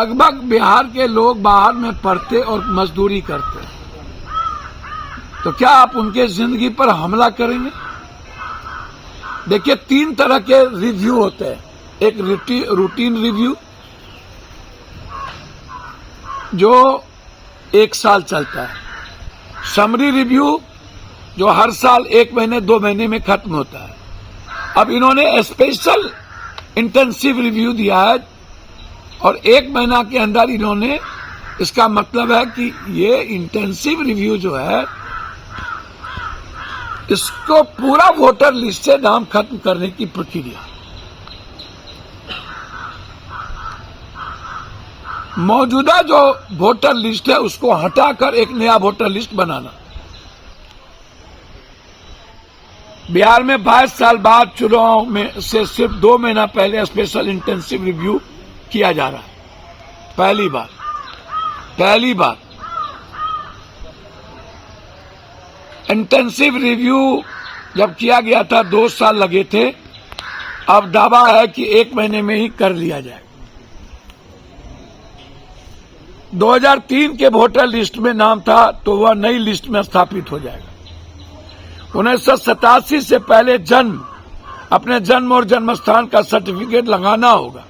लगभग बिहार के लोग बाहर में पढ़ते और मजदूरी करते, तो क्या आप उनके जिंदगी पर हमला करेंगे? देखिए, 3 तरह के रिव्यू होते हैं। एक रूटीन रिव्यू जो 1 साल चलता है, समरी रिव्यू जो हर साल 1 महीने 2 महीने में खत्म होता है। अब इन्होंने स्पेशल इंटेंसिव रिव्यू दिया है और 1 महीना के अंदर इन्होंने, इसका मतलब है कि ये इंटेंसिव रिव्यू जो है इसको पूरा वोटर लिस्ट से नाम खत्म करने की प्रक्रिया, मौजूदा जो वोटर लिस्ट है उसको हटाकर एक नया वोटर लिस्ट बनाना। बिहार में 22 साल बाद चुनाव में से सिर्फ 2 महीना पहले स्पेशल इंटेंसिव रिव्यू किया जा रहा है। पहली बार इंटेंसिव रिव्यू जब किया गया था 2 साल लगे थे, अब दावा है कि 1 महीने में ही कर लिया जाएगा। 2003 के वोटर लिस्ट में नाम था तो वह नई लिस्ट में स्थापित हो जाएगा। 1987 से पहले अपने जन्म और जन्म स्थान का सर्टिफिकेट लगाना होगा।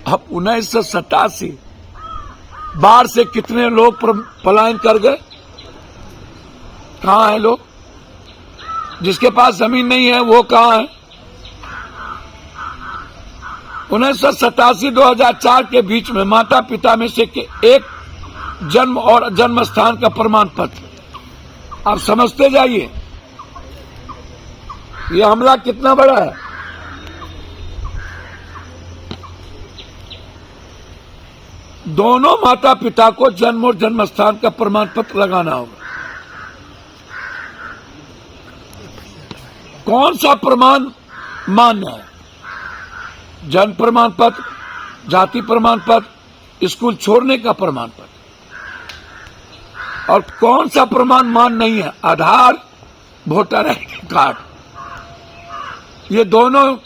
अब 1987 बाढ़ से कितने लोग पलायन कर गए? कहाँ है लोग? जिसके पास जमीन नहीं है वो कहाँ है? 1987-2004 के बीच में माता पिता में से एक जन्म और जन्म स्थान का प्रमाण पत्र। आप समझते जाइए ये हमला कितना बड़ा है। दोनों माता पिता को जन्म और जन्म स्थान का प्रमाण पत्र लगाना होगा। कौन सा प्रमाण मान्य है? जन्म प्रमाण पत्र, जाति प्रमाण पत्र, स्कूल छोड़ने का प्रमाण पत्र। और कौन सा प्रमाण मान्य नहीं है? आधार, वोटर आईडी कार्ड, ये दोनों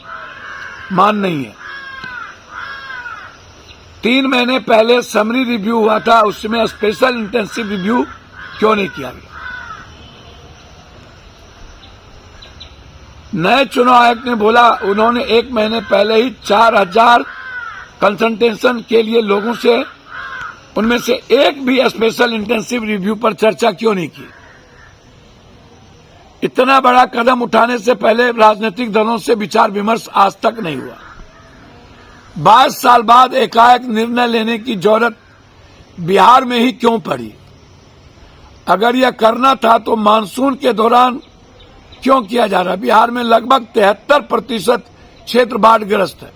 मान्य नहीं है। 3 महीने पहले समरी रिव्यू हुआ था, उसमें स्पेशल इंटेंसिव रिव्यू क्यों नहीं किया गया? नए चुनाव आयोग ने बोला उन्होंने 1 महीने पहले ही 4000 कंसल्टेशन के लिए लोगों से, उनमें से एक भी स्पेशल इंटेंसिव रिव्यू पर चर्चा क्यों नहीं की? इतना बड़ा कदम उठाने से पहले राजनीतिक दलों से विचार विमर्श आज तक नहीं हुआ। 22 साल बाद एकाएक निर्णय लेने की जरूरत बिहार में ही क्यों पड़ी? अगर यह करना था तो मानसून के दौरान क्यों किया जा रहा? बिहार में लगभग 73% क्षेत्र बाढ़ग्रस्त है।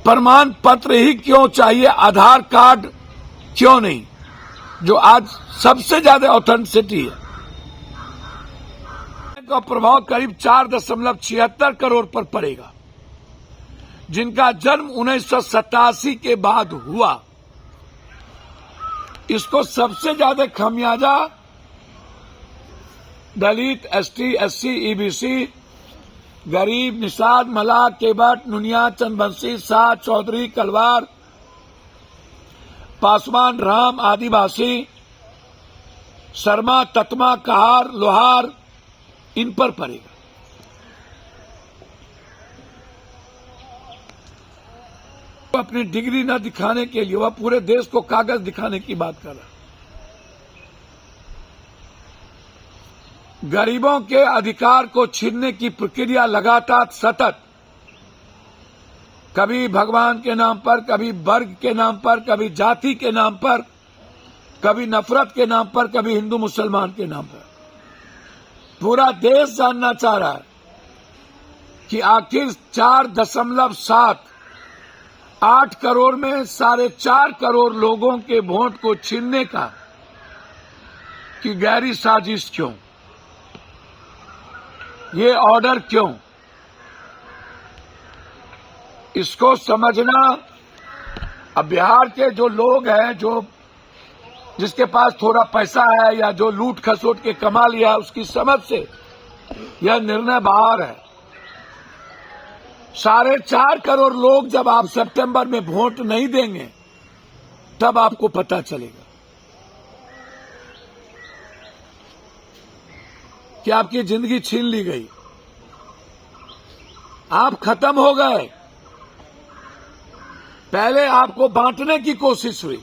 प्रमाण पत्र ही क्यों चाहिए? आधार कार्ड क्यों नहीं, जो आज सबसे ज्यादा ऑथेंटिसिटी है? का प्रभाव करीब 4.76 करोड़ पर पड़ेगा, जिनका जन्म 1987 के बाद हुआ। इसको सबसे ज्यादा खमियाजा दलित, एसटी, एससी, ईबीसी, गरीब, निषाद, मलाह, केवट, नुनिया, चंदवंशी, शाह, चौधरी, कलवार, पासवान, राम, आदिवासी, शर्मा, ततमा, कहार, लोहार, इन पर पड़ेगा। अपनी डिग्री न दिखाने के लिए वह पूरे देश को कागज दिखाने की बात कर रहा है। गरीबों के अधिकार को छीनने की प्रक्रिया लगातार सतत, कभी भगवान के नाम पर, कभी वर्ग के नाम पर, कभी जाति के नाम पर, कभी नफरत के नाम पर, कभी हिंदू मुसलमान के नाम पर। पूरा देश जानना चाह रहा है कि आखिर 4.78 करोड़ में 4.5 करोड़ लोगों के वोट को छीनने का की गहरी साजिश क्यों? ये ऑर्डर क्यों? इसको समझना। अब बिहार के जो लोग हैं, जो जिसके पास थोड़ा पैसा है या जो लूट खसोट के कमा लिया, उसकी समझ से यह निर्णय बाहर है। 4.5 करोड़ लोग जब आप सितंबर में वोट नहीं देंगे तब आपको पता चलेगा कि आपकी जिंदगी छीन ली गई, आप खत्म हो गए। पहले आपको बांटने की कोशिश हुई,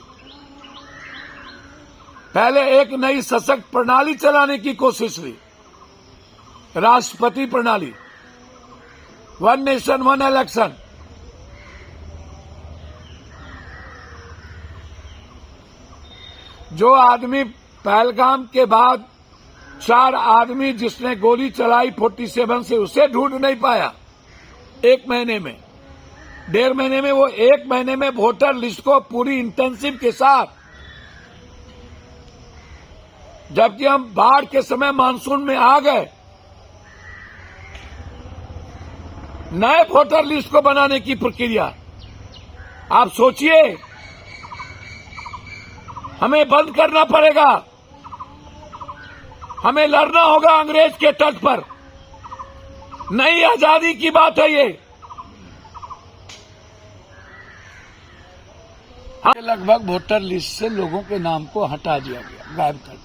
पहले एक नई सशक्त प्रणाली चलाने की कोशिश हुई, राष्ट्रपति प्रणाली, 1 नेशन 1 इलेक्शन। जो आदमी पहलगाम के बाद 4 आदमी जिसने गोली चलाई 47 से, उसे ढूंढ नहीं पाया 1 महीने में, 1.5 महीने में। वो 1 महीने में वोटर लिस्ट को पूरी इंटेंसिव के साथ, जबकि हम बाढ़ के समय मानसून में आ गए, नए वोटर लिस्ट को बनाने की प्रक्रिया। आप सोचिए, हमें बंद करना पड़ेगा, हमें लड़ना होगा अंग्रेज के तट पर। नई आजादी की बात है ये। लगभग वोटर लिस्ट से लोगों के नाम को हटा दिया गया, गायब कर दिया।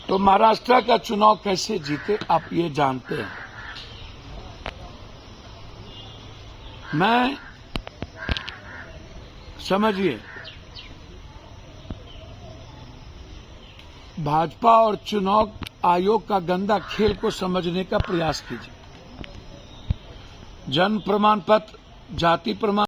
तो महाराष्ट्र का चुनाव कैसे जीते आप ये जानते हैं। मैं समझिए, भाजपा और चुनाव आयोग का गंदा खेल को समझने का प्रयास कीजिए। जन्म प्रमाण पत्र, जाति प्रमाण